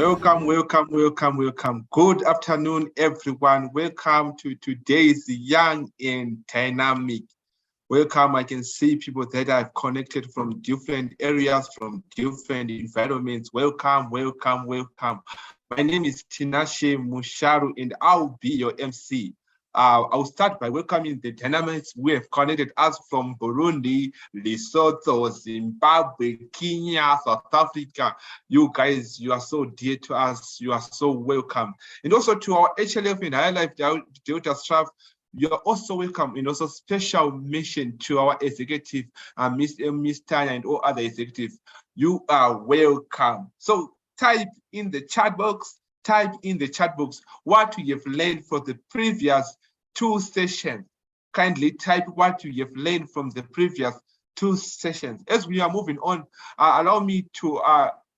Welcome, welcome, welcome, welcome. Good afternoon, everyone. Welcome to today's Young and Dynamic. Welcome. I can see people that I've connected from different areas, from different environments. Welcome, welcome, welcome. My name is Tinashe Musharu, and I'll be your MC. I'll start by welcoming the dynamics who have connected us from Burundi, Lesotho, Zimbabwe, Kenya, South Africa. You guys, you are so dear to us. You are so welcome. And also to our HLF and High Life Delta staff, you are also welcome. And also special mention to our executive, Miss Tanya and all other executives. You are welcome. So type in the chat box. Type in the chat box what you have learned from the previous 2 sessions. Kindly type what you have learned from the previous 2 sessions. As we are moving on, allow me to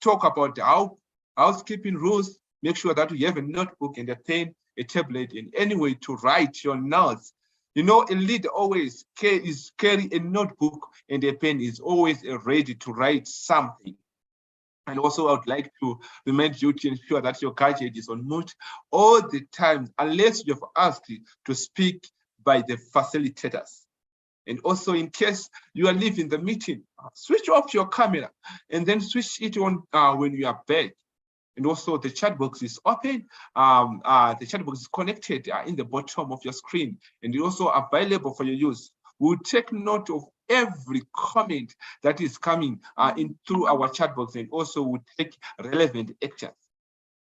talk about the housekeeping rules. Make sure that you have a notebook and a pen, a tablet, and any way to write your notes. You know, a leader always carry a notebook and a pen, is always ready to write something. And also, I would like to remind you to ensure that your gadget is on mute all the time, unless you have asked to speak by the facilitators. And also, in case you are leaving the meeting, switch off your camera and then switch it on when you are back. And also, the chat box is open. The chat box is connected in the bottom of your screen, and it's also available for your use. We'll take note of every comment that is coming in through our chat box, and also we'll take relevant actions.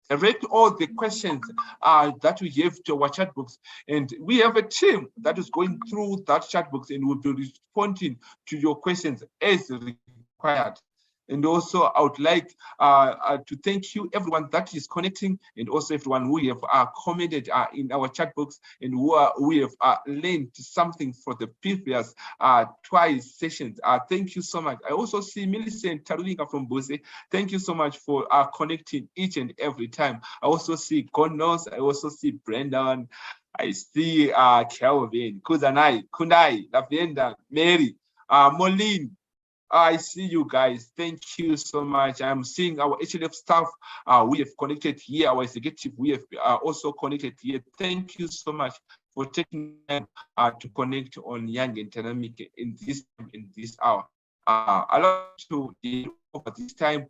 Direct all the questions that we have to our chat box, and we have a team that is going through that chat box and will be responding to your questions as required. And also, I would like to thank you, everyone that is connecting, and also everyone who have commented in our chat box and we have learned something for the previous 2 sessions. Thank you so much. I also see Millicent Tarulinga from Bose. Thank you so much for connecting each and every time. I also see Konos. I also see Brendan. I see Kelvin, Kuzanai, Kunai, Lavenda, Mary, Moline. I see you guys. Thank you so much. I'm seeing our HLF staff. We have connected here. Our executive, we have also connected here. Thank you so much for taking time to connect on Young and Dynamic in this hour. Allow me to over this time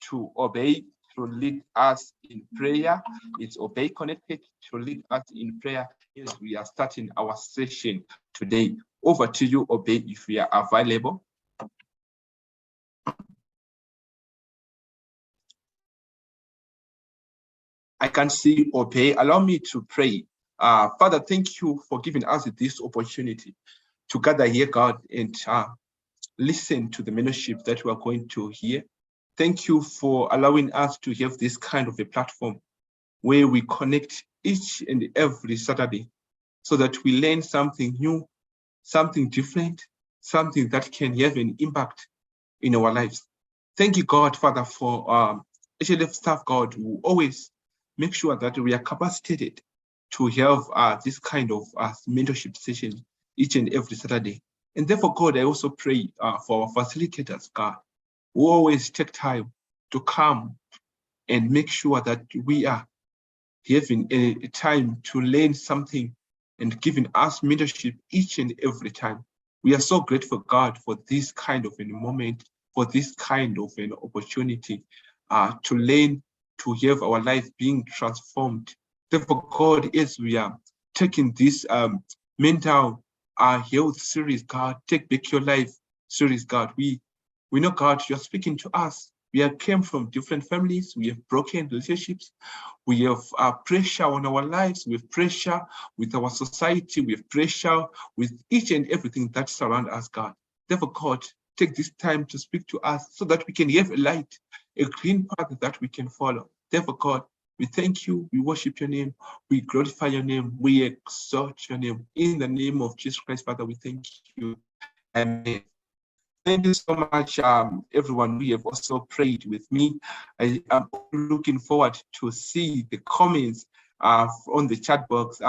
to Obey to lead us in prayer. It's Obey connected to lead us in prayer as we are starting our session today. Over to you, Obey, if we are available. I can see Obey. Allow me to pray. Father, thank you for giving us this opportunity to gather here, God, and listen to the mentorship that we are going to hear. Thank you for allowing us to have this kind of a platform where we connect each and every Saturday so that we learn something new, something different, something that can have an impact in our lives. Thank you, God, Father, for HLF staff, God, who always make sure that we are capacitated to have this kind of mentorship session each and every Saturday. And therefore, God, I also pray for our facilitators, God, who always take time to come and make sure that we are having a time to learn something and giving us mentorship each and every time. We are so grateful, God, for this kind of a moment, for this kind of an opportunity to learn, to have our life being transformed. Therefore, God, as we are taking this mental health series, God, take back your life series, God. We know, God, you're speaking to us. We have came from different families. We have broken relationships. We have pressure on our lives. We have pressure with our society. We have pressure with each and everything that surrounds us, God. Therefore, God, take this time to speak to us so that we can have a light, a green path that we can follow. Therefore, God, we thank you, we worship your name, we glorify your name, we exalt your name. In the name of Jesus Christ, Father, we thank you. Amen. Thank you so much, everyone. We have also prayed with me. I am looking forward to see the comments on the chat box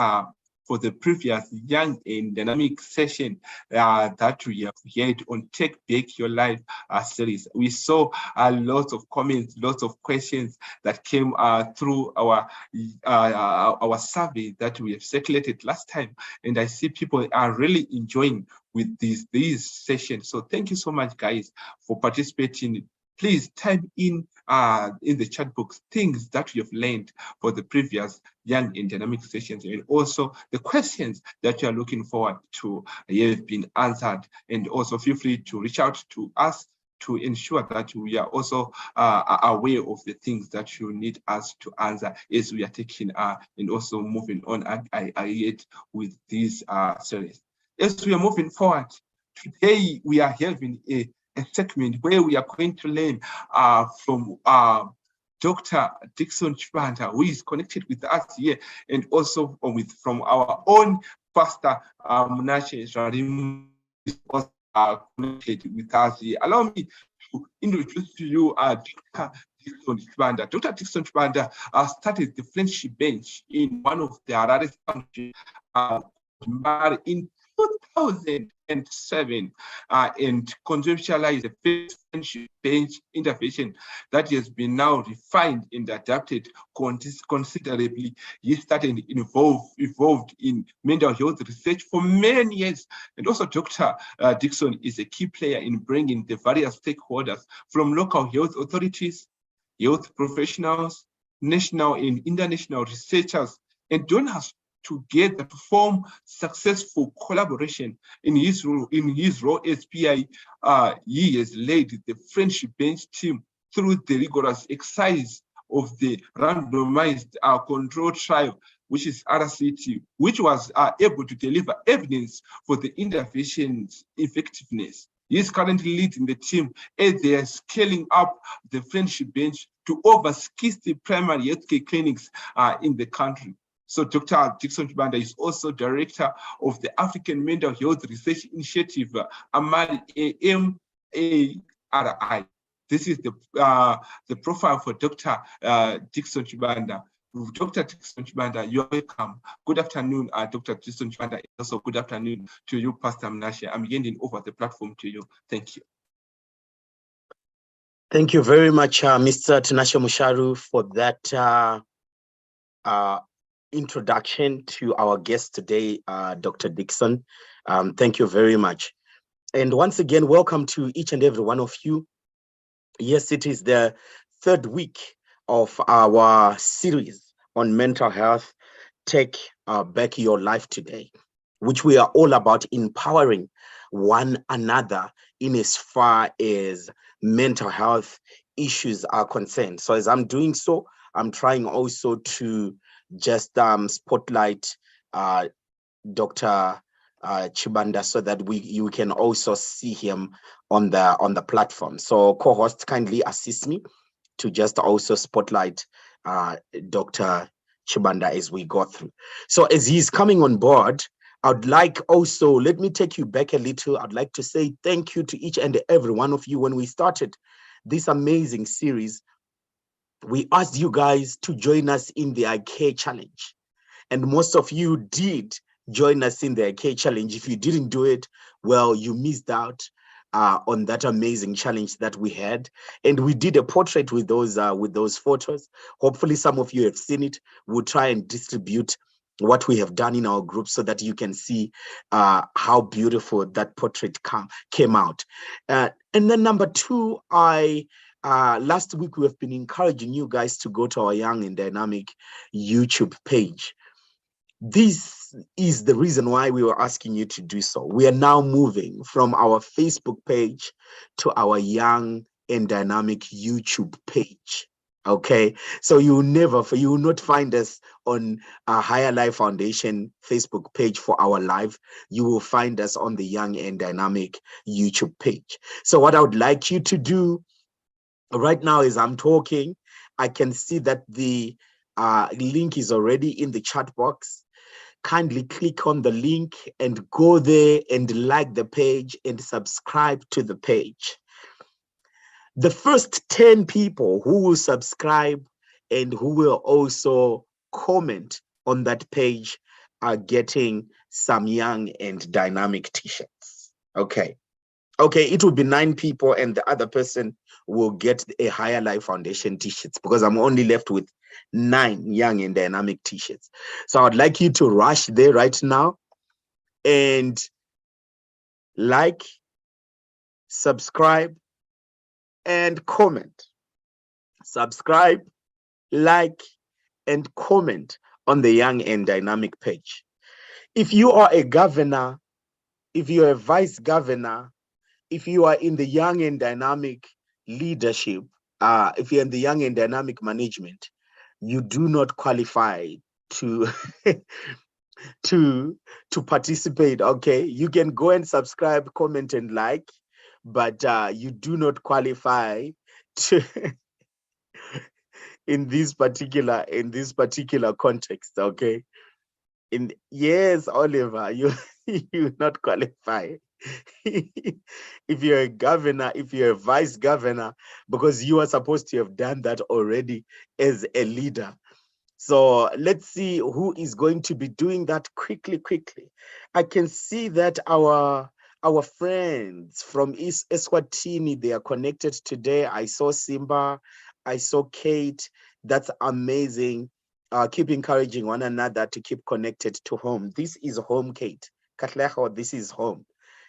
for the previous Young and Dynamic session that we have had on Take Back Your Life series. We saw a lot of comments, lots of questions that came through our survey that we have circulated last time, and I see people are really enjoying with these sessions. So thank you so much, guys, for participating. Please type in the chat box things that you have learned for the previous Young and Dynamic sessions, and also the questions that you are looking forward to have been answered. And also feel free to reach out to us to ensure that we are also aware of the things that you need us to answer as we are taking and also moving on ahead with this series. As we are moving forward, today we are having a segment where we are going to learn from Dr. Dixon Chibanda, who is connected with us here, and also from our own pastor, Munashe Sharim, is also connected with us here. Allow me to introduce to you Dr. Dixon Chibanda. Dr. Dixon Chibanda started the friendship bench in one of the Harare countries in 2007 and conceptualized the first friendship bench intervention that has been now refined and adapted considerably. He started evolved in mental health research for many years. And also Dr. Dixon is a key player in bringing the various stakeholders from local health authorities, health professionals, national and international researchers, and donors together to form successful collaboration. In his role as PI, he has led the friendship bench team through the rigorous exercise of the randomized controlled trial, which is RCT, which was able to deliver evidence for the intervention's effectiveness. He is currently leading the team as they are scaling up the friendship bench to over 60 primary healthcare clinics in the country. So Dr. Dixon Chibanda is also director of the African Mental Health Research Initiative, AMARI. This is the profile for Dr. Dixon Chibanda. Dr. Dixon Chibanda, you're welcome. Good afternoon, Dr. Dixon Chibanda. Also, good afternoon to you, Pastor Mnashe. I'm handing over the platform to you. Thank you. Thank you very much, Mr. Tinashe Musharu, for that introduction to our guest today, Dr. Dixon. Thank you very much. And once again, welcome to each and every one of you. Yes, it is the third week of our series on mental health, Take Back Your Life Today, which we are all about empowering one another in as far as mental health issues are concerned. So as I'm doing so, I'm trying also to just spotlight Dr. Chibanda so that you can also see him on the platform. So co-host, kindly assist me to just also spotlight Dr. Chibanda as we go through. So as he's coming on board, I'd like also, let me take you back a little. I'd like to say thank you to each and every one of you. When we started this amazing series, we asked you guys to join us in the IK challenge. And most of you did join us in the IK challenge. If you didn't do it, well, you missed out on that amazing challenge that we had. And we did a portrait with those photos. Hopefully some of you have seen it. We'll try and distribute what we have done in our group so that you can see how beautiful that portrait came out. And then number two, last week we have been encouraging you guys to go to our Young and Dynamic YouTube page. This is the reason why we were asking you to do so. We are now moving from our Facebook page to our Young and Dynamic YouTube page. Okay, so you will not find us on a Higher Life Foundation Facebook page for our live. You will find us on the Young and Dynamic YouTube page. So what I would like you to do right now as I'm talking, I can see that the link is already in the chat box. Kindly click on the link and go there and like the page and subscribe to the page. The first 10 people who will subscribe and who will also comment on that page, are getting some young and dynamic t-shirts. Okay. Okay, it will be 9 people and the other person will get a Higher Life Foundation t-shirts because I'm only left with 9 young and dynamic t-shirts. So I'd like you to rush there right now and like, subscribe, and comment. Subscribe, like, and comment on the Young and Dynamic page. If you are a governor, if you're a vice governor, if you are in the Young and Dynamic leadership, if you're in the Young and Dynamic management, you do not qualify to to participate. Okay, you can go and subscribe, comment, and like, but you do not qualify to in this particular context. Okay, yes, Oliver, you you not qualify. If you're a governor, if you're a vice governor, because you are supposed to have done that already as a leader. So let's see who is going to be doing that quickly. I can see that our friends from East Eswatini, they are connected today. I saw Simba, I saw Kate. That's amazing. Keep encouraging one another to keep connected to home. This is home, Kate. Katleho, this is home.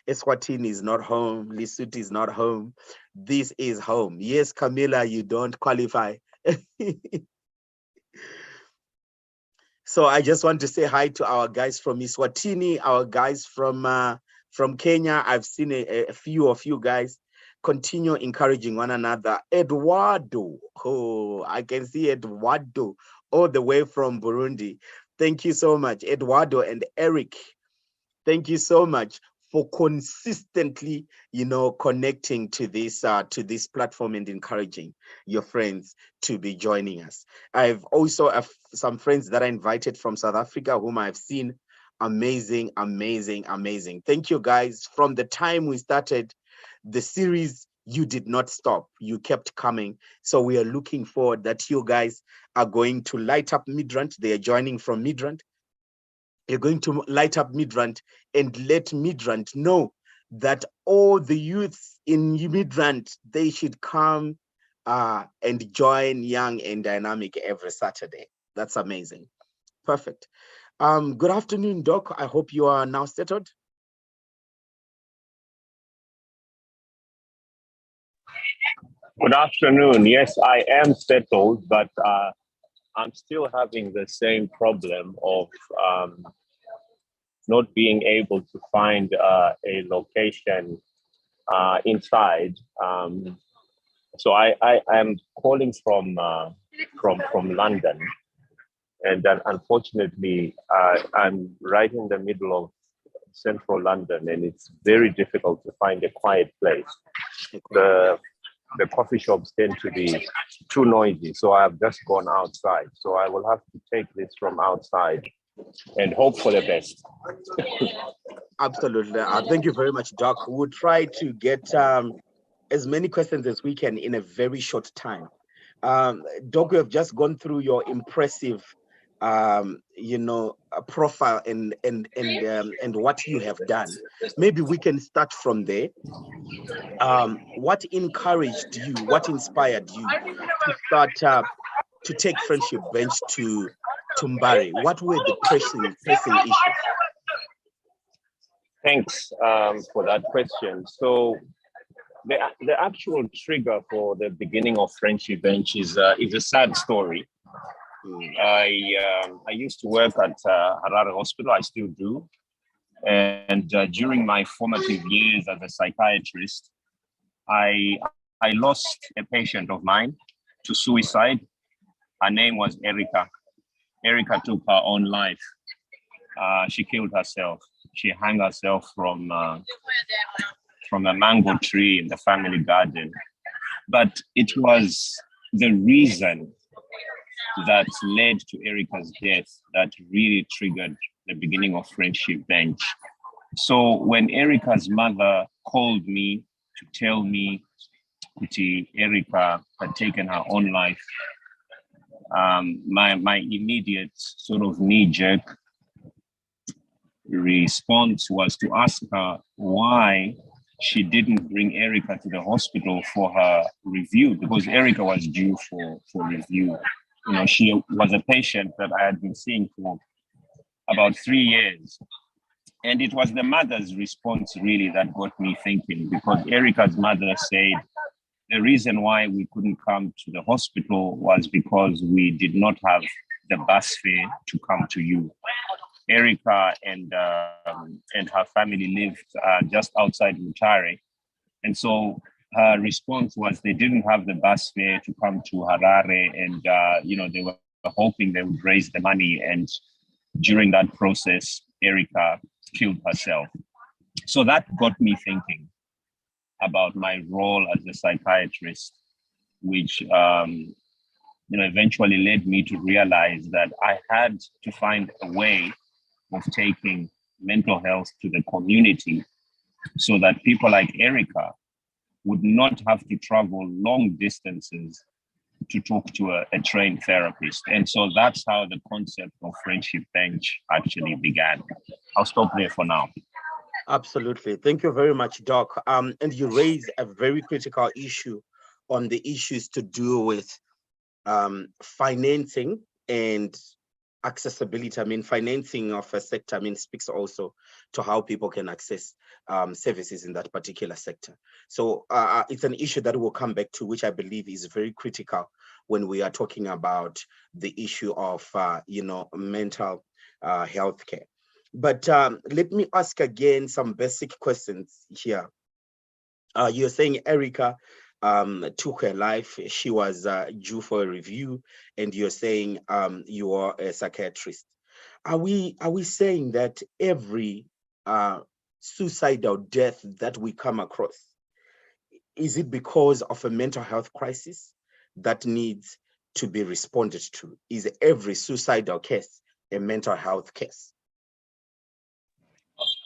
Eswatini is not home. Lesotho is not home. This is home. Yes, Camilla, you don't qualify. So I just want to say hi to our guys from Eswatini, our guys from Kenya. I've seen a few of you guys. Continue encouraging one another. Eduardo, oh, I can see Eduardo all the way from Burundi. Thank you so much, Eduardo and Eric. Thank you so much for consistently, connecting to this platform and encouraging your friends to be joining us. I've also some friends that I invited from South Africa whom I've seen. Amazing. Thank you guys. From the time we started the series, you did not stop. You kept coming. So we are looking forward that you guys are going to light up Midrand. They are joining from Midrand. You're going to light up Midrand and let Midrand know that all the youths in Midrand, they should come and join Young and Dynamic every Saturday. That's amazing. Perfect. Good afternoon, Doc. I hope you are now settled. Good afternoon. Yes, I am settled, but I'm still having the same problem of not being able to find a location inside. So I am calling from London, and then unfortunately I'm right in the middle of central London, and it's very difficult to find a quiet place. The coffee shops tend to be too noisy, so I've just gone outside. So I will have to take this from outside and hope for the best. Absolutely. Thank you very much, Doc. We'll try to get as many questions as we can in a very short time. Doc, we have just gone through your impressive profile and what you have done. Maybe we can start from there. What encouraged you, what inspired you to start to take Friendship Bench to Mbari? What were the pressing issues? Thanks for that question. So the actual trigger for the beginning of Friendship Bench is a sad story. I used to work at Harare Hospital. I still do. And during my formative years as a psychiatrist, I lost a patient of mine to suicide. Her name was Erica. Erica took her own life. She killed herself. She hung herself from a mango tree in the family garden. But it was the reason that led to Erica's death that really triggered the beginning of Friendship Bench. So when Erica's mother called me to tell me that Erica had taken her own life, my immediate sort of knee jerk response was to ask her why she didn't bring Erica to the hospital for her review, because Erica was due for review. You know, she was a patient that I had been seeing for about 3 years. And it was the mother's response really that got me thinking, because Erica's mother said the reason why we couldn't come to the hospital was because we did not have the bus fare to come to you. Erica and her family lived just outside Mutare. And so her response was they didn't have the bus fare to come to Harare, and you know, they were hoping they would raise the money, and during that process, Erica killed herself. So that got me thinking about my role as a psychiatrist, which you know, eventually led me to realize that I had to find a way of taking mental health to the community so that people like Erica would not have to travel long distances to talk to a trained therapist. And so that's how the concept of Friendship Bench actually began. I'll stop there for now. Absolutely. Thank you very much, Doc. And you raise a very critical issue on the issues to do with financing and accessibility. I mean, financing of a sector, I mean, speaks also to how people can access services in that particular sector. So it's an issue that we'll come back to, which I believe is very critical when we are talking about the issue of, you know, mental health care. But let me ask again some basic questions here. You're saying Erica took her life. She was due for a review, and you're saying you are a psychiatrist. Are we saying that every suicidal death that we come across, is it because of a mental health crisis that needs to be responded to? Is every suicidal case a mental health case?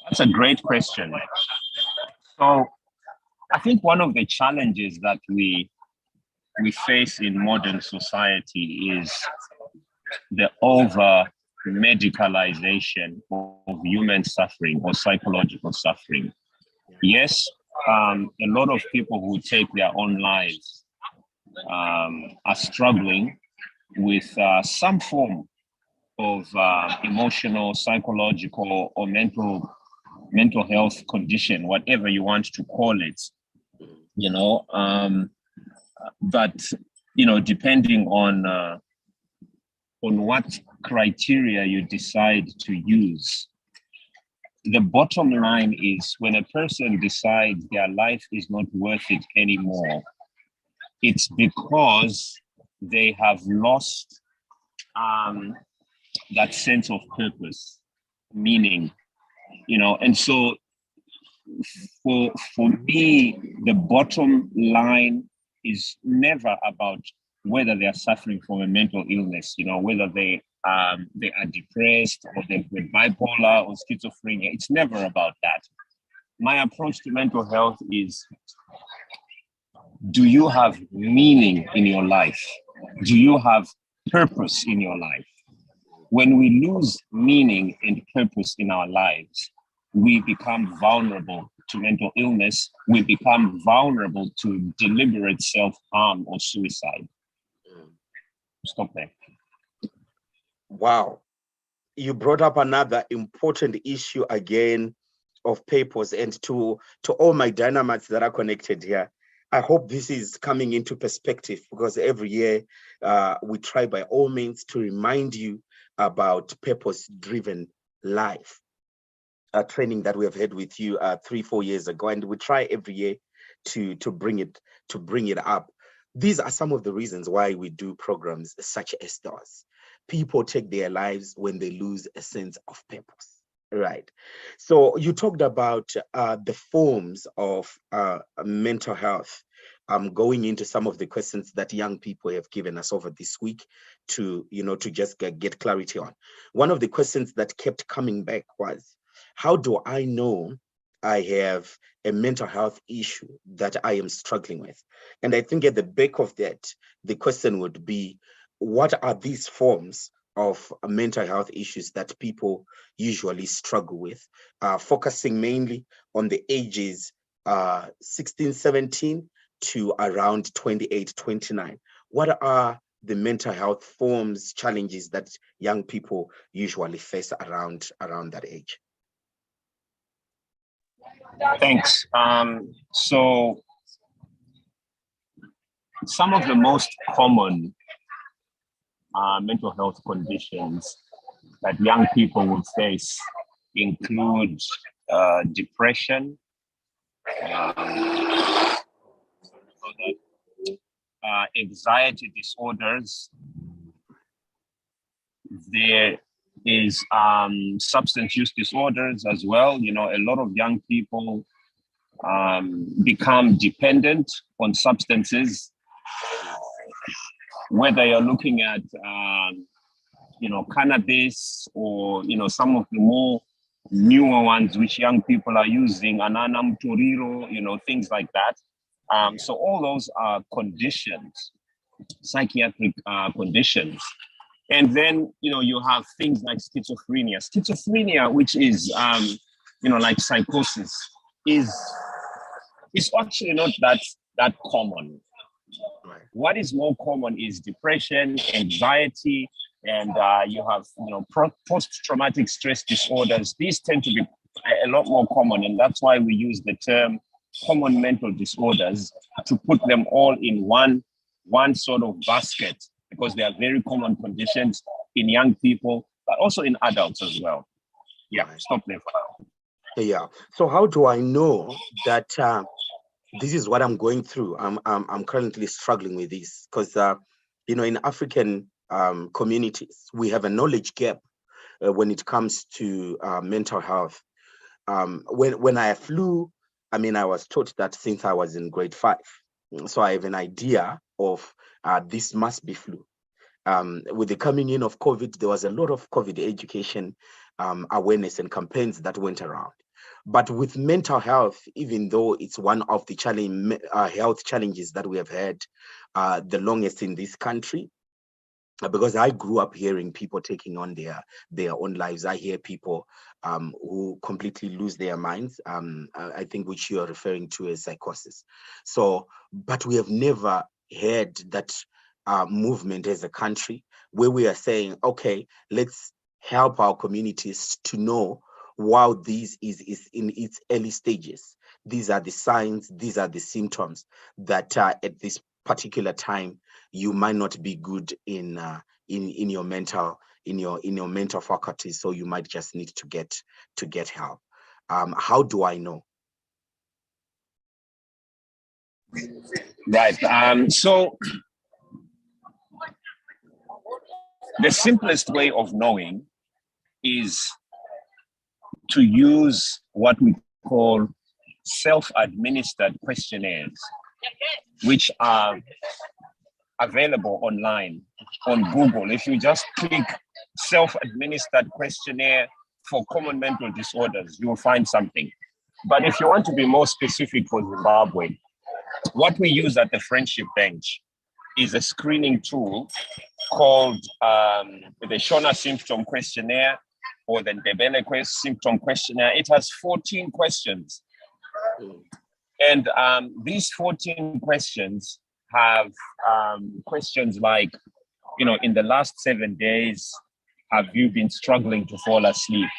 That's a great question. So I think one of the challenges that we face in modern society is the over medicalization of human suffering or psychological suffering. Yes, a lot of people who take their own lives are struggling with some form of emotional, psychological, or mental health condition, whatever you want to call it, you know. But you know, depending on what criteria you decide to use, the bottom line is when a person decides their life is not worth it anymore, it's because they have lost that sense of purpose, meaning, you know. And so for me, the bottom line is never about whether they are suffering from a mental illness, you know, whether they are depressed or they're bipolar or schizophrenia. It's never about that. My approach to mental health is, do you have meaning in your life? Do you have purpose in your life? When we lose meaning and purpose in our lives, we become vulnerable to mental illness. We become vulnerable to deliberate self-harm or suicide. Stop there. Wow. You brought up another important issue again of purpose. And to all my dynamites that are connected here, I hope this is coming into perspective, because every year we try by all means to remind you about purpose-driven life. A training that we have had with you 3-4 years ago, and we try every year to bring it up. These are some of the reasons why we do programs such as those. People take their lives when they lose a sense of purpose, right? So you talked about the forms of mental health. Going into some of the questions that young people have given us over this week to, you know, to just get clarity on. One of the questions that kept coming back was, how do I know I have a mental health issue that I am struggling with? And I think at the back of that, the question would be, what are these forms of mental health issues that people usually struggle with, focusing mainly on the ages 16, 17 to around 28, 29. What are the mental health forms, challenges that young people usually face around that age? Thanks. So some of the most common mental health conditions that young people will face include depression, anxiety disorders. There is substance use disorders as well. You know, a lot of young people become dependent on substances, whether you're looking at cannabis, or some of the more newer ones which young people are using, ananam, toriro, things like that. So all those are conditions, psychiatric conditions. And then, you have things like schizophrenia. Schizophrenia, which is, like psychosis, is actually not that common. Right. What is more common is depression, anxiety, and you have, post-traumatic stress disorders. These tend to be a lot more common, and that's why we use the term common mental disorders to put them all in one sort of basket, because they are very common conditions in young people, but also in adults as well. Yeah, stop there for now. Yeah. So how do I know that this is what I'm going through? I'm currently struggling with this because in African communities we have a knowledge gap when it comes to mental health. When I flew, I was taught that since I was in grade 5, so I have an idea of this must be flu. With the coming in of COVID, there was a lot of COVID education awareness and campaigns that went around. But with mental health, even though it's one of the health challenges that we have had the longest in this country, because I grew up hearing people taking on their own lives. I hear people who completely lose their minds, I think which you are referring to as psychosis. So, but we have never had that movement as a country where we are saying, okay, let's help our communities to know, wow, this is in its early stages. These are the signs, these are the symptoms that at this particular time you might not be good in your mental faculties, so you might just need to get help. How do I know? Right. So the simplest way of knowing is to use what we call self-administered questionnaires, which are available online on Google. If you just click self-administered questionnaire for common mental disorders, you will find something. But if you want to be more specific for Zimbabwe, what we use at the Friendship Bench is a screening tool called the Shona Symptom Questionnaire, or the Ndebele Symptom Questionnaire. It has 14 questions. And these 14 questions have questions like, in the last 7 days, have you been struggling to fall asleep?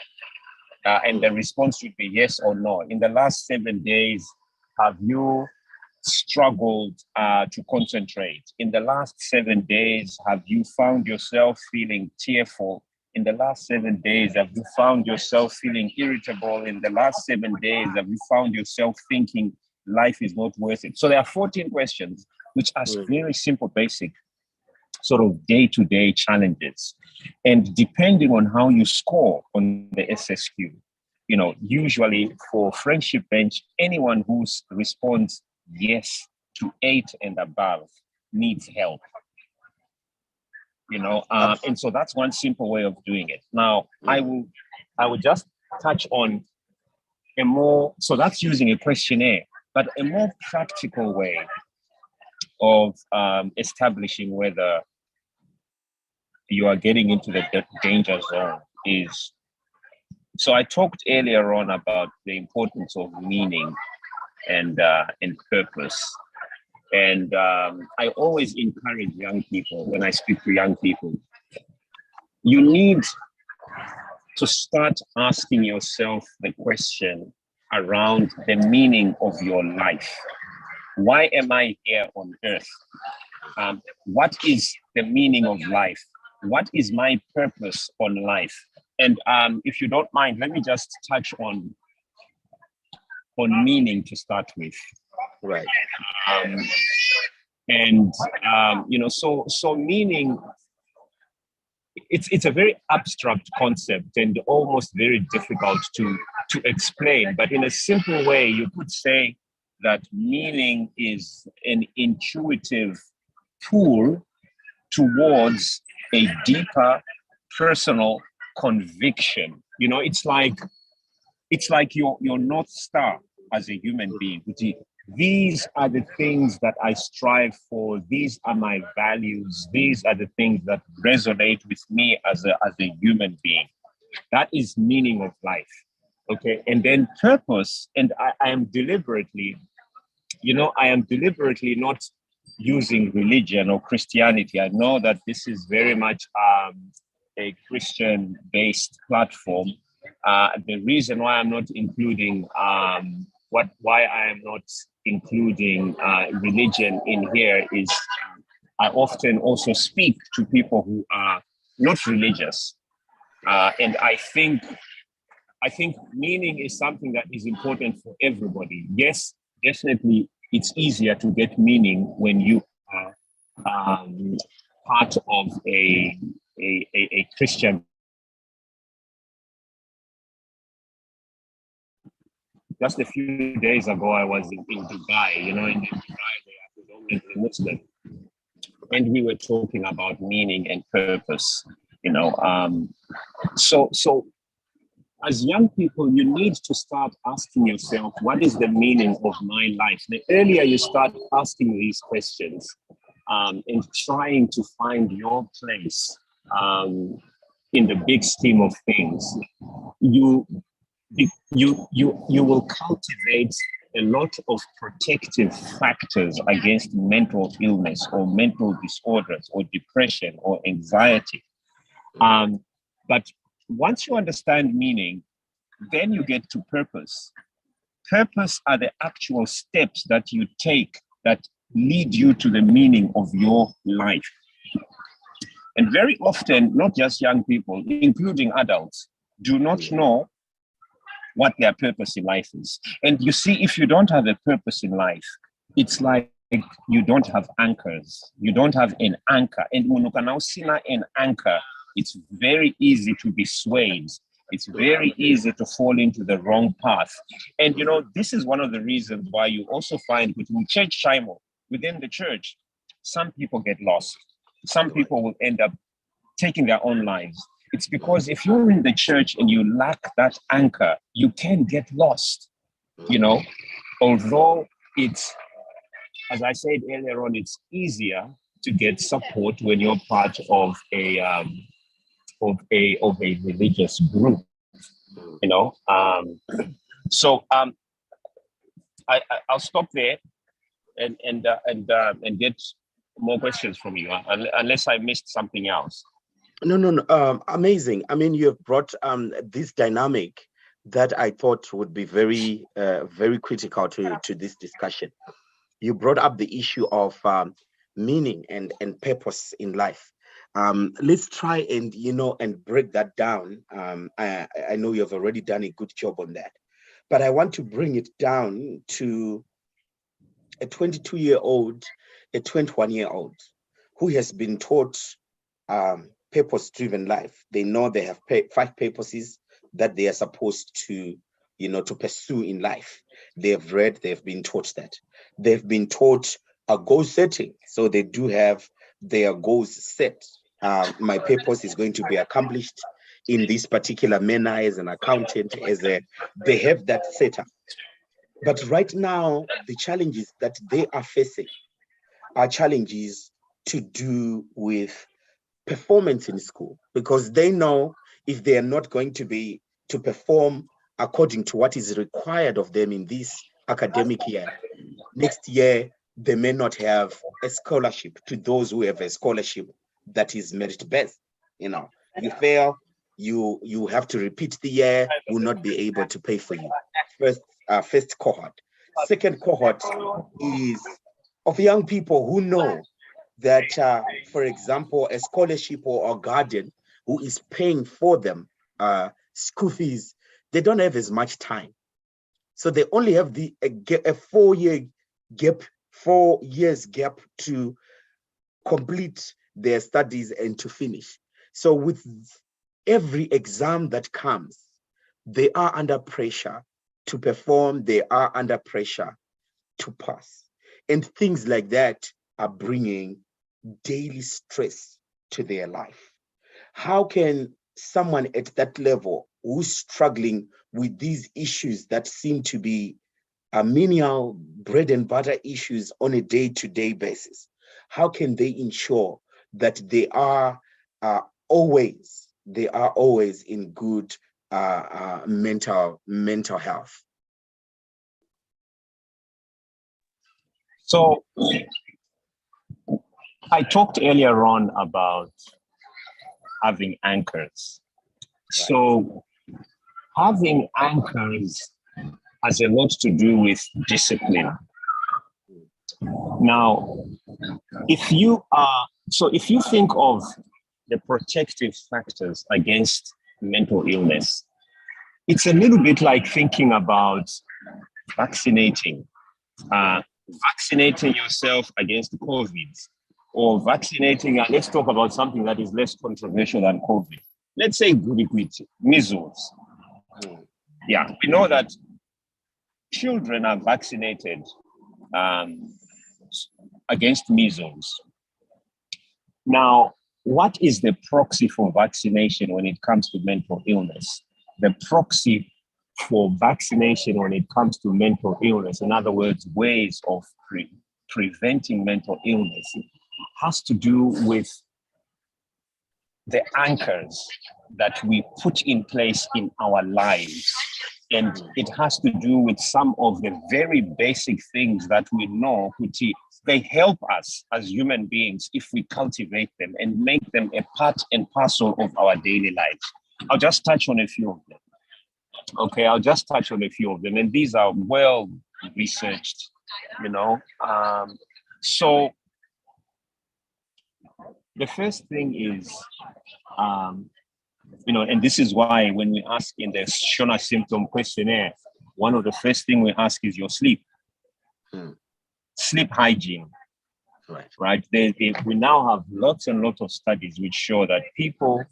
And the response would be yes or no. In the last 7 days, have you struggled to concentrate? In the last 7 days, have you found yourself feeling tearful? In the last 7 days, have you found yourself feeling irritable? In the last 7 days, have you found yourself thinking life is not worth it? So there are 14 questions which are very simple, basic sort of day-to-day challenges. And depending on how you score on the SSQ, usually for Friendship Bench, anyone who responds yes to 8 and above needs help. And so that's one simple way of doing it. Now, I will just touch on so that's using a questionnaire, but a more practical way of establishing whether you are getting into the danger zone is, so I talked earlier on about the importance of meaning and purpose. And I always encourage young people, when I speak to young people, you need to start asking yourself the question around the meaning of your life. Why am I here on earth? What is the meaning of life? What is my purpose on life? And if you don't mind, let me just touch on meaning to start with. Right. So meaning, it's a very abstract concept and almost very difficult to explain. But in a simple way, you could say that meaning is an intuitive pull towards a deeper personal conviction. It's like your North Star as a human being. These are the things that I strive for. These are my values. These are the things that resonate with me as a human being. That is meaning of life. Okay. And then purpose. And I am deliberately not using religion or Christianity. I know that this is very much a Christian-based platform. The reason why I'm not including why I am not including religion in here is I often also speak to people who are not religious, and I think meaning is something that is important for everybody. Yes, definitely, it's easier to get meaning when you are part of a Christian. Just a few days ago, I was in Dubai, in Dubai, they are predominantly Muslim. And we were talking about meaning and purpose, So as young people, you need to start asking yourself, what is the meaning of my life? The earlier you start asking these questions and trying to find your place in the big scheme of things, you will cultivate a lot of protective factors against mental illness or mental disorders or depression or anxiety. But once you understand meaning, then you get to purpose. Purpose are the actual steps that you take that lead you to the meaning of your life. And very often, not just young people, including adults, do not know what their purpose in life is. And you see, if you don't have a purpose in life, it's like you don't have anchors. You don't have an anchor. And when you can now see an anchor, it's very easy to be swayed. It's very easy to fall into the wrong path. And, this is one of the reasons why you also find within church Shimo, within the church, some people get lost. Some people will end up taking their own lives. It's because if you're in the church and you lack that anchor, you can get lost, although it's, as I said earlier on, it's easier to get support when you're part of a religious group, So I'll stop there and get more questions from you, unless I missed something else. No. Amazing. I mean, you have brought this dynamic that I thought would be very, very critical to this discussion. You brought up the issue of meaning and purpose in life. Let's try and break that down. I know you have already done a good job on that, but I want to bring it down to a 22-year-old, a 21-year-old who has been taught purpose-driven life. They know they have 5 purposes that they are supposed to, to pursue in life. They have read, they've been taught that. They've been taught a goal setting. So they do have their goals set. My purpose is going to be accomplished in this particular manner as an accountant, they have that setup. But right now, the challenges that they are facing are challenges to do with performance in school, because they know if they are not going to perform according to what is required of them in this academic year, next year they may not have a scholarship to those who have a scholarship that is merit-based. You fail, you have to repeat the year, will not be able to pay for you. First cohort. Second cohort is of young people who know that, for example, a scholarship or a guardian who is paying for them school fees, they don't have as much time. So they only have a 4 years gap to complete their studies and to finish. So with every exam that comes, they are under pressure to perform, they are under pressure to pass. And things like that are bringing daily stress to their life. How can someone at that level who's struggling with these issues that seem to be menial bread and butter issues on a day-to-day basis, how can they ensure that they are always in good mental health? So I talked earlier on about having anchors. Right. So having anchors has a lot to do with discipline. Now, if you think of the protective factors against mental illness, it's a little bit like thinking about vaccinating yourself against COVID, or vaccinating, let's talk about something that is less controversial than COVID. Let's say measles. Yeah, we know that children are vaccinated against measles. Now, what is the proxy for vaccination when it comes to mental illness? The proxy for vaccination when it comes to mental illness, in other words, ways of preventing mental illness, has to do with the anchors that we put in place in our lives. And it has to do with some of the very basic things that we know, they help us as human beings if we cultivate them and make them a part and parcel of our daily lives. I'll just touch on a few of them. Okay, I'll just touch on a few of them. And these are well researched, So the first thing is, and this is why when we ask in the Shona symptom questionnaire, one of the first things we ask is your sleep. Sleep hygiene. Right? We now have lots and lots of studies which show that people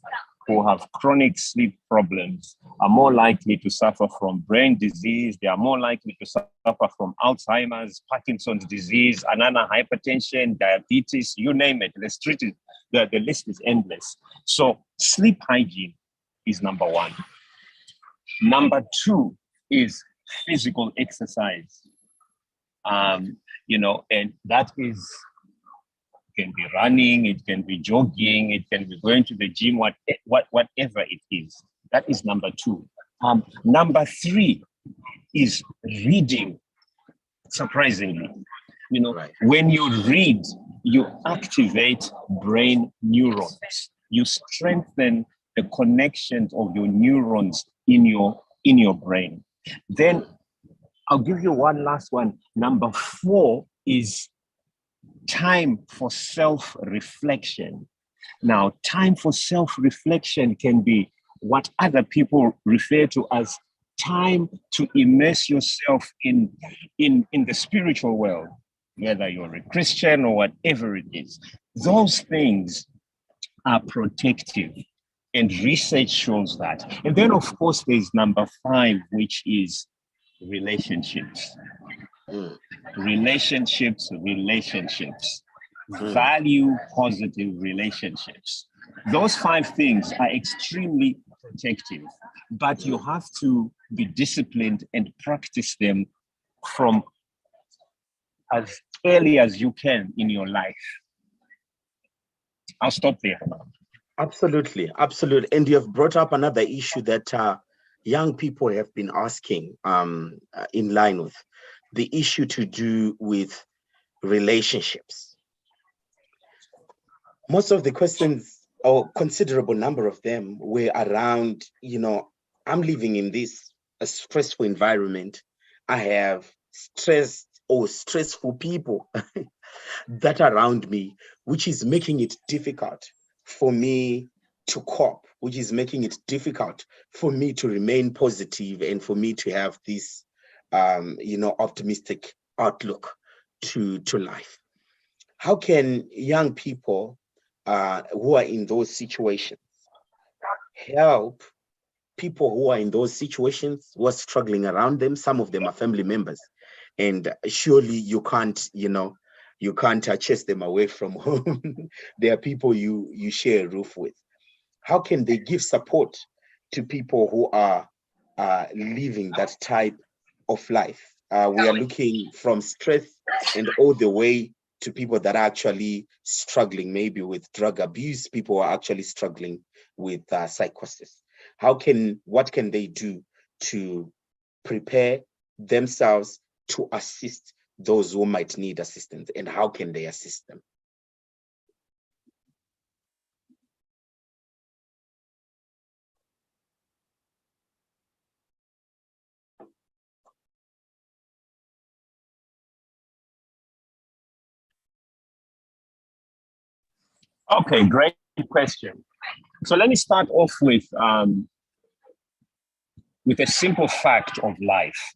who have chronic sleep problems are more likely to suffer from brain disease. They are more likely to suffer from Alzheimer's, Parkinson's disease, another hypertension, diabetes, you name it. The list is endless. So sleep hygiene is number one. Number two is physical exercise. And that is, it can be running, it can be jogging, it can be going to the gym, whatever it is. That is number two. Number three is reading, surprisingly. When you read, you activate brain neurons. You strengthen the connections of your neurons in your brain. Then I'll give you one last one. Number four is time for self-reflection. Now, time for self-reflection can be what other people refer to as time to immerse yourself in the spiritual world, whether you're a Christian or whatever it is. Those things are protective, and research shows that. And then, of course, there's number five, which is relationships. Relationships. Value positive relationships. Those five things are extremely protective, but you have to be disciplined and practice them from as early as you can in your life. I'll stop there. Absolutely, absolutely. And you have brought up another issue that young people have been asking in line with the issue to do with relationships. Most of the questions, or considerable number of them, were around, I'm living in this a stressful environment. I have stressed or stressful people that around me, which is making it difficult for me to cope, which is making it difficult for me to remain positive and for me to have this, optimistic outlook to life. How can young people who are in those situations help people who are in those situations, who are struggling around them? Some of them are family members, and surely you can't, you can't chase them away from home. They are people you share a roof with. How can they give support to people who are living that type of life? We are looking from stress and all the way to people that are actually struggling, maybe with drug abuse. People are actually struggling with psychosis. What can they do to prepare themselves to assist those who might need assistance, and how can they assist them? Okay, great question. So let me start off with a simple fact of life.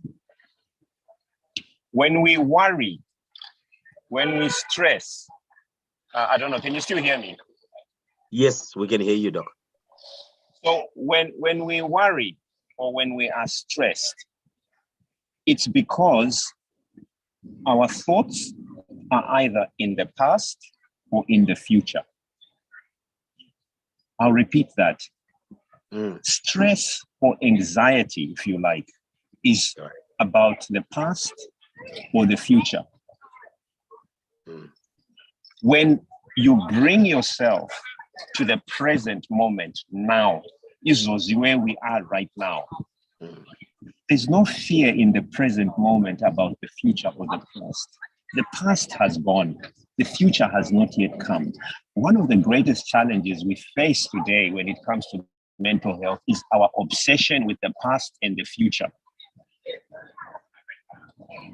When we worry, when we stress, I don't know, can you still hear me? Yes, we can hear you, Doc. So when we worry or when we are stressed, it's because our thoughts are either in the past or in the future. I'll repeat that. Stress or anxiety, if you like, is about the past or the future. When you bring yourself to the present moment now, is where we are right now. There's no fear in the present moment about the future or the past. The past has gone. The future has not yet come. One of the greatest challenges we face today when it comes to mental health is our obsession with the past and the future.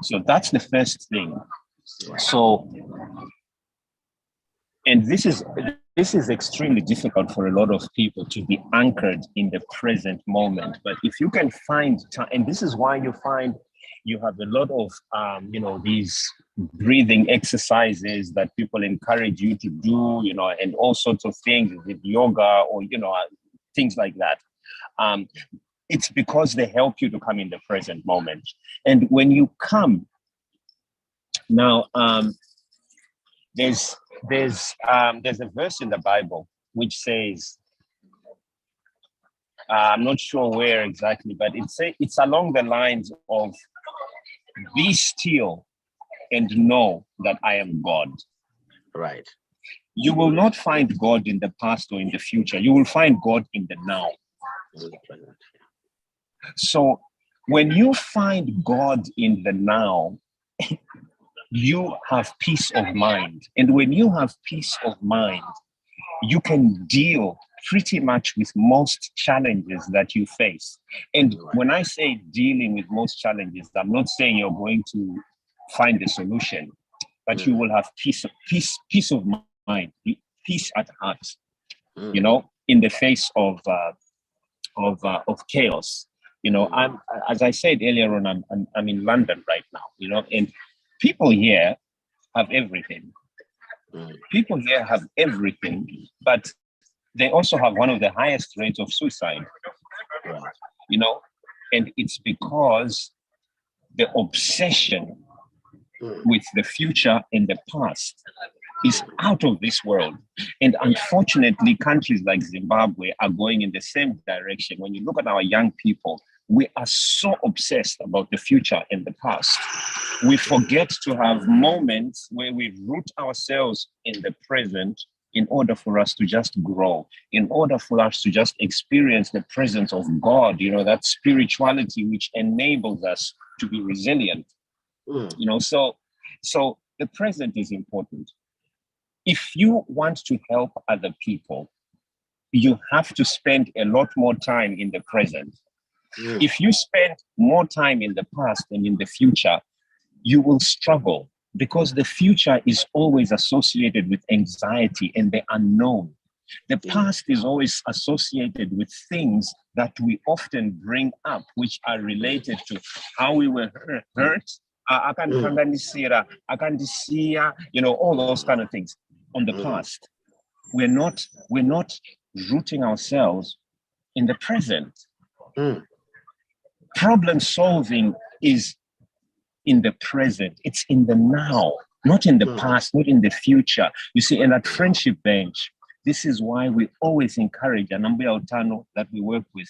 So that's the first thing. So, and this is extremely difficult for a lot of people to be anchored in the present moment. But if you can find time, and this is why you find you have a lot of, these breathing exercises that people encourage you to do, and all sorts of things with yoga or, things like that. It's because they help you to come in the present moment. And when you come now, there's a verse in the Bible which says, I'm not sure where exactly, but it's along the lines of, be still and know that I am God. Right. You will not find God in the past or in the future. You will find God in the now. So when you find God in the now, you have peace of mind. And when you have peace of mind, you can deal pretty much with most challenges that you face. And when I say dealing with most challenges, I'm not saying you're going to find a solution, but you will have peace of mind, peace at heart, in the face of chaos. I'm, as I said earlier on, I'm in London right now, and people here have everything. People here have everything, but they also have one of the highest rates of suicide, and it's because the obsession with the future and the past is out of this world. And unfortunately, countries like Zimbabwe are going in the same direction. When you look at our young people, we are so obsessed about the future and the past. We forget to have moments where we root ourselves in the present in order for us to just grow, in order for us to just experience the presence of God, that spirituality which enables us to be resilient. So the present is important. If you want to help other people, you have to spend a lot more time in the present. If you spend more time in the past and in the future, you will struggle, because the future is always associated with anxiety and the unknown. The past is always associated with things that we often bring up, which are related to how we were hurt, all those kind of things on the past. We're not rooting ourselves in the present. Problem solving is in the present. It's in the now, not in the past, not in the future. You see, and at Friendship Bench, this is why we always encourage, and Nambuya Otano that we work with,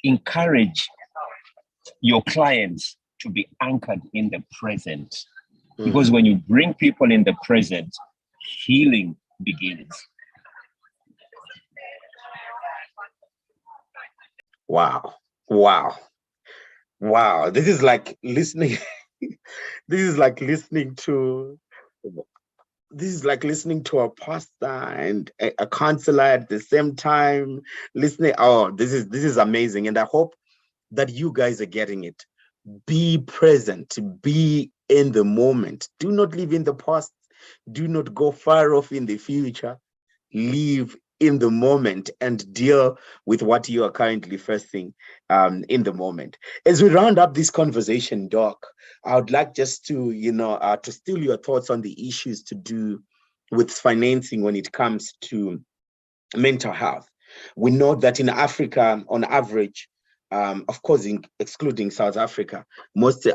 encourage your clients to be anchored in the present. Because when you bring people in the present, healing begins. Wow. This is like listening. This is like listening to a pastor and a counselor at the same time. Listening. Oh, this is amazing. And I hope that you guys are getting it. Be present, be in the moment. Do not live in the past. Do not go far off in the future. Live in the moment and deal with what you are currently facing in the moment. As we round up this conversation, Doc, I would like just to, to steal your thoughts on the issues to do with financing when it comes to mental health. We know that in Africa, on average, of course, excluding South Africa, most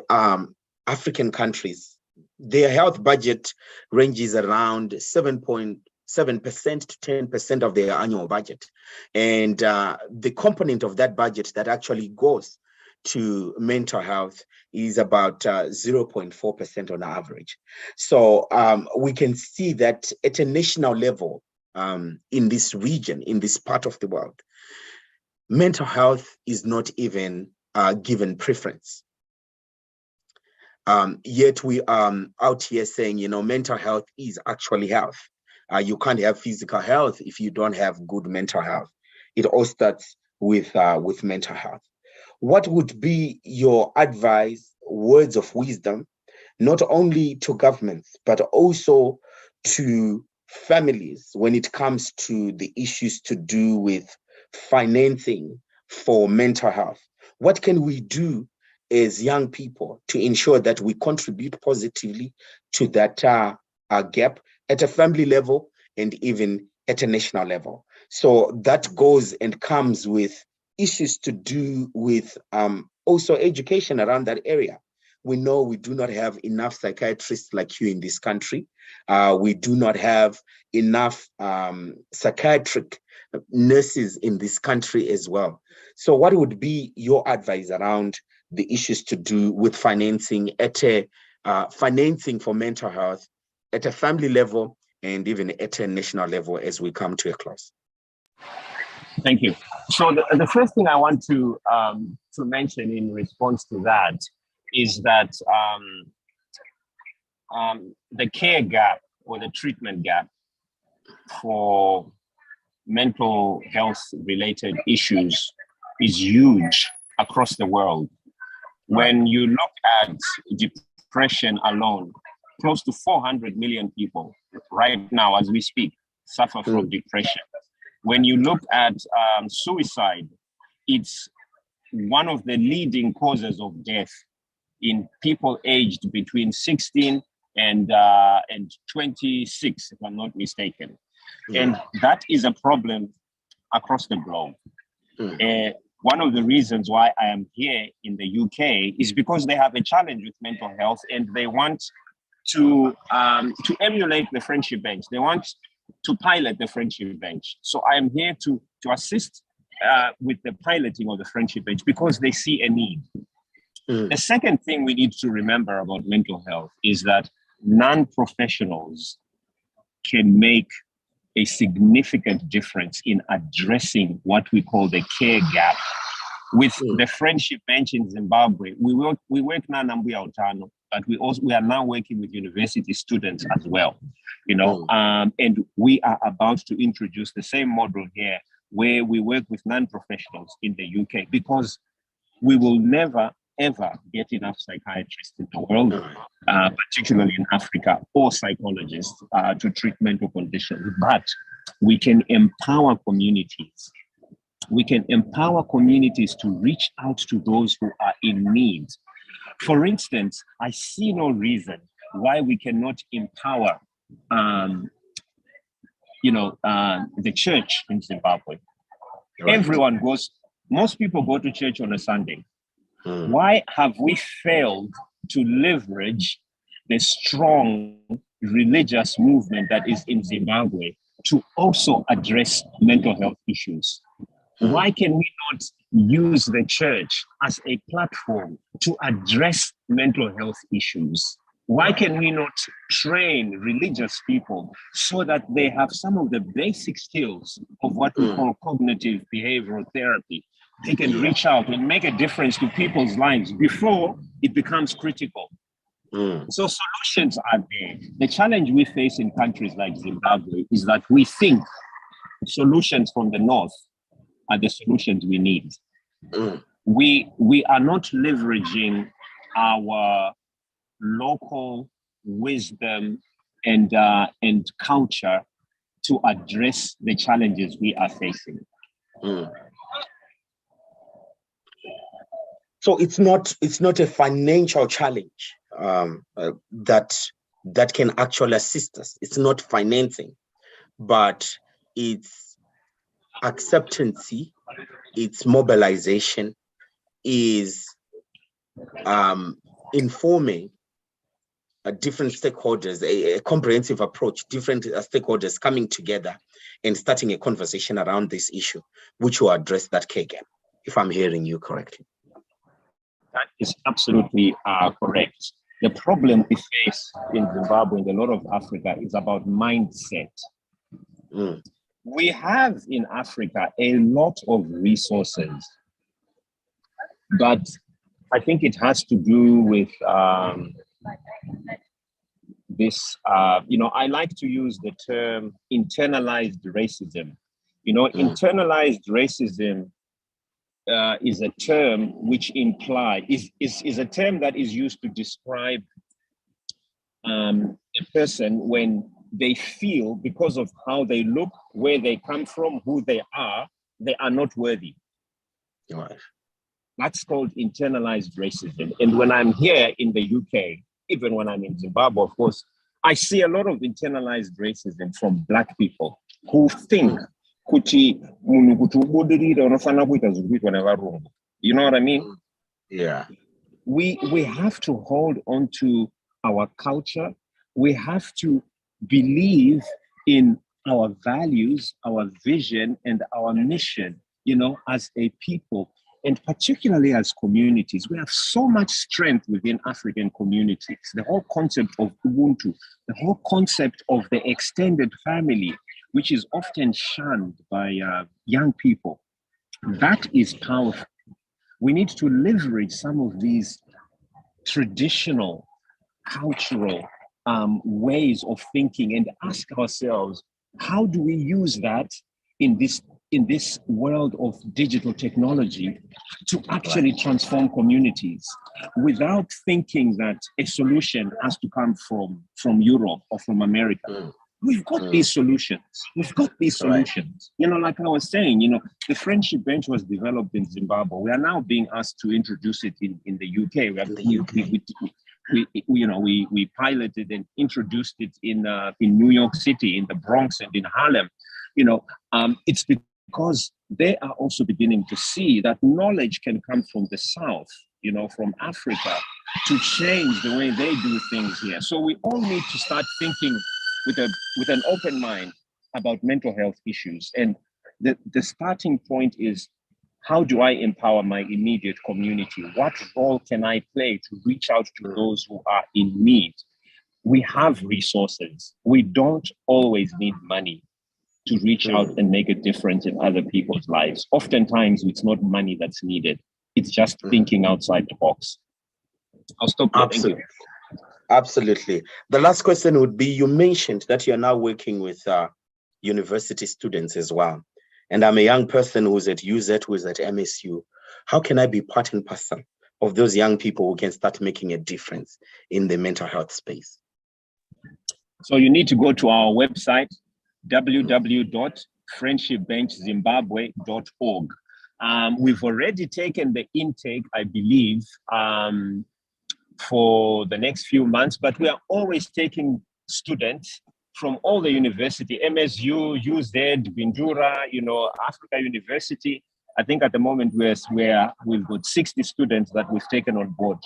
African countries, their health budget ranges around 7% to 10% of their annual budget. And the component of that budget that actually goes to mental health is about 0.4% on average. So we can see that at a national level, in this region, in this part of the world, mental health is not even given preference. Yet we are out here saying, mental health is actually health. You can't have physical health if you don't have good mental health. It all starts with mental health. What would be your advice, words of wisdom, not only to governments, but also to families when it comes to the issues to do with financing for mental health? What can we do as young people to ensure that we contribute positively to that gap at a family level and even at a national level? So that goes and comes with issues to do with also education around that area. We know we do not have enough psychiatrists like you in this country. We do not have enough psychiatric nurses in this country as well. So what would be your advice around the issues to do with financing financing for mental health at a family level and even at a national level as we come to a close? Thank you. So the first thing I want to mention in response to that is that the care gap or the treatment gap for mental health related issues is huge across the world. When you look at depression alone, close to 400 million people right now as we speak suffer from depression. When you look at suicide, it's one of the leading causes of death in people aged between 16 and 26, if I'm not mistaken. And that is a problem across the globe. One of the reasons why I am here in the UK is because they have a challenge with mental health and they want to emulate the Friendship Bench. They want to pilot the Friendship Bench. So I am here to assist with the piloting of the Friendship Bench because they see a need. The second thing we need to remember about mental health is that non-professionals can make a significant difference in addressing what we call the care gap. With the friendship bench in Zimbabwe, we work now Nambuya Utano, but we are now working with university students as well, and we are about to introduce the same model here where we work with non-professionals in the UK, because we will never ever get enough psychiatrists in the world, particularly in Africa, or psychologists to treat mental conditions. But we can empower communities. We can empower communities to reach out to those who are in need. For instance, I see no reason why we cannot empower, the church in Zimbabwe. Right. Most people go to church on a Sunday. Why have we failed to leverage the strong religious movement that is in Zimbabwe to also address mental health issues? Why can we not use the church as a platform to address mental health issues? Why can we not train religious people so that they have some of the basic skills of what we call cognitive behavioral therapy? They can reach out and make a difference to people's lives before it becomes critical. So solutions are there. The challenge we face in countries like Zimbabwe is that we think solutions from the north are the solutions we need. We are not leveraging our local wisdom and culture to address the challenges we are facing. So it's not a financial challenge that can actually assist us. It's not financing, but it's acceptance, it's mobilization, is informing different stakeholders, a comprehensive approach, different stakeholders coming together and starting a conversation around this issue, which will address that care gap, if I'm hearing you correctly. That is absolutely correct. The problem we face in Zimbabwe and a lot of Africa is about mindset. We have in Africa a lot of resources, but I think it has to do with this, I like to use the term internalized racism. Internalized racism is a term which is a term that is used to describe a person when they feel, because of how they look, where they come from, who they are not worthy. Right. That's called internalized racism. And when I'm here in the UK, even when I'm in Zimbabwe, of course, I see a lot of internalized racism from Black people who think, you know what I mean? Yeah. We have to hold on to our culture. We have to believe in our values, our vision, and our mission, as a people, and particularly as communities. We have so much strength within African communities. The whole concept of Ubuntu, the whole concept of the extended family, which is often shunned by young people. That is powerful. We need to leverage some of these traditional, cultural ways of thinking and ask ourselves, how do we use that in this world of digital technology to actually transform communities, without thinking that a solution has to come from Europe or from America. We've got these solutions. Like I was saying, the friendship bench was developed in Zimbabwe. We are now being asked to introduce it in the UK. We piloted and introduced it in New York City, in the Bronx, and in Harlem. It's because they are also beginning to see that knowledge can come from the South, from Africa, to change the way they do things here. So we all need to start thinking with an open mind about mental health issues. And the starting point is, how do I empower my immediate community? What role can I play to reach out to those who are in need? we have resources. We don't always need money to reach out and make a difference in other people's lives. Oftentimes, it's not money that's needed. It's just thinking outside the box. I'll stop there. Absolutely. Absolutely. The last question would be, you mentioned that you're now working with university students as well. And I'm a young person who's at UZ, who's at MSU. How can I be part and parcel of those young people who can start making a difference in the mental health space? So you need to go to our website, www.friendshipbenchzimbabwe.org. We've already taken the intake, I believe, for the next few months, but we are always taking students from all the university, MSU, UZ, Bindura, Africa University. I think at the moment we've got 60 students that we've taken on board.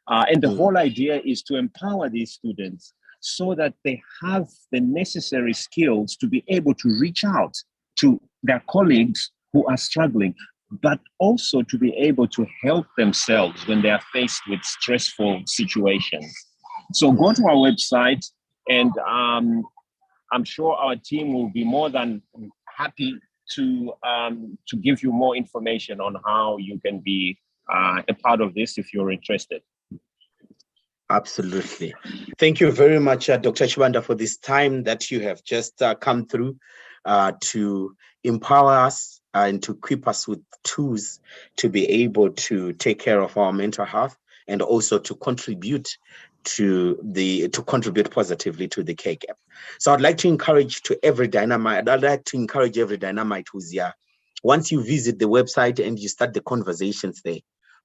And the whole idea is to empower these students so that they have the necessary skills to be able to reach out to their colleagues who are struggling, but also to be able to help themselves when they are faced with stressful situations. So go to our website, and I'm sure our team will be more than happy to give you more information on how you can be a part of this if you're interested. Absolutely. Thank you very much, Dr. Chibanda, for this time that you have just come through to empower us and to equip us with tools to be able to take care of our mental health, and also to contribute positively to the K gap. So I'd like to encourage every dynamite who's here. Once you visit the website and you start the conversations there,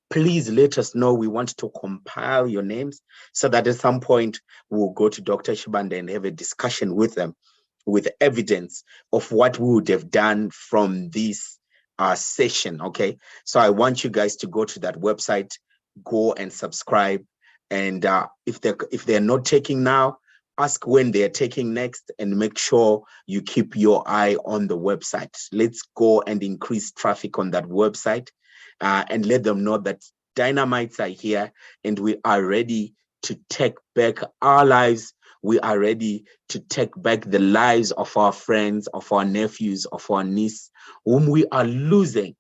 please let us know. We want to compile your names so that at some point we'll go to Dr. Chibanda and have a discussion with them with evidence of what we would have done from this session. Okay, so I want you guys to go to that website, go and subscribe. And if they're not taking now, ask when they're taking next, and make sure you keep your eye on the website. Let's go and increase traffic on that website and let them know that dynamites are here and we are ready to take back our lives. We are ready to take back the lives of our friends, of our nephews, of our niece, whom we are losing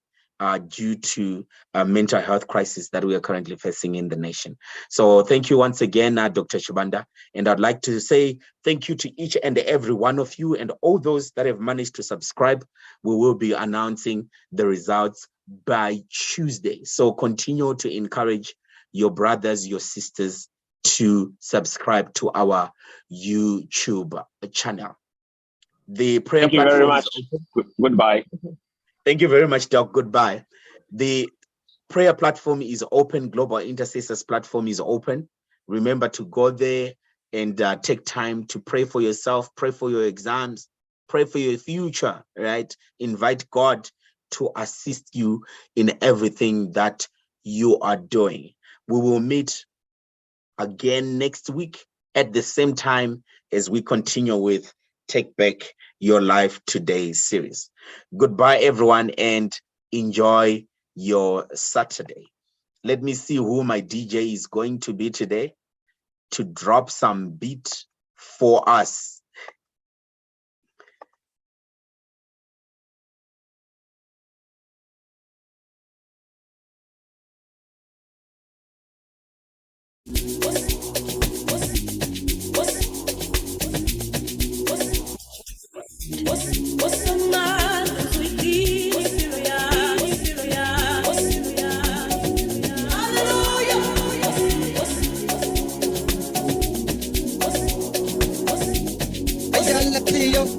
due to a mental health crisis that we are currently facing in the nation. So thank you once again, Dr. Chibanda. And I'd like to say thank you to each and every one of you and all those that have managed to subscribe. We will be announcing the results by Tuesday. So continue to encourage your brothers, your sisters to subscribe to our YouTube channel. The prayer Thank you very much. Goodbye. Thank you very much, Doc. Goodbye. The prayer platform is open. Global Intercessors platform is open. Remember to go there and take time to pray for yourself, pray for your exams, pray for your future, right? Invite God to assist you in everything that you are doing. We will meet again next week at the same time as we continue with Take Back Your Life Today series. Goodbye, everyone, and enjoy your Saturday. Let me see who my DJ is going to be today to drop some beat for us.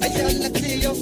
Ayala Cleo,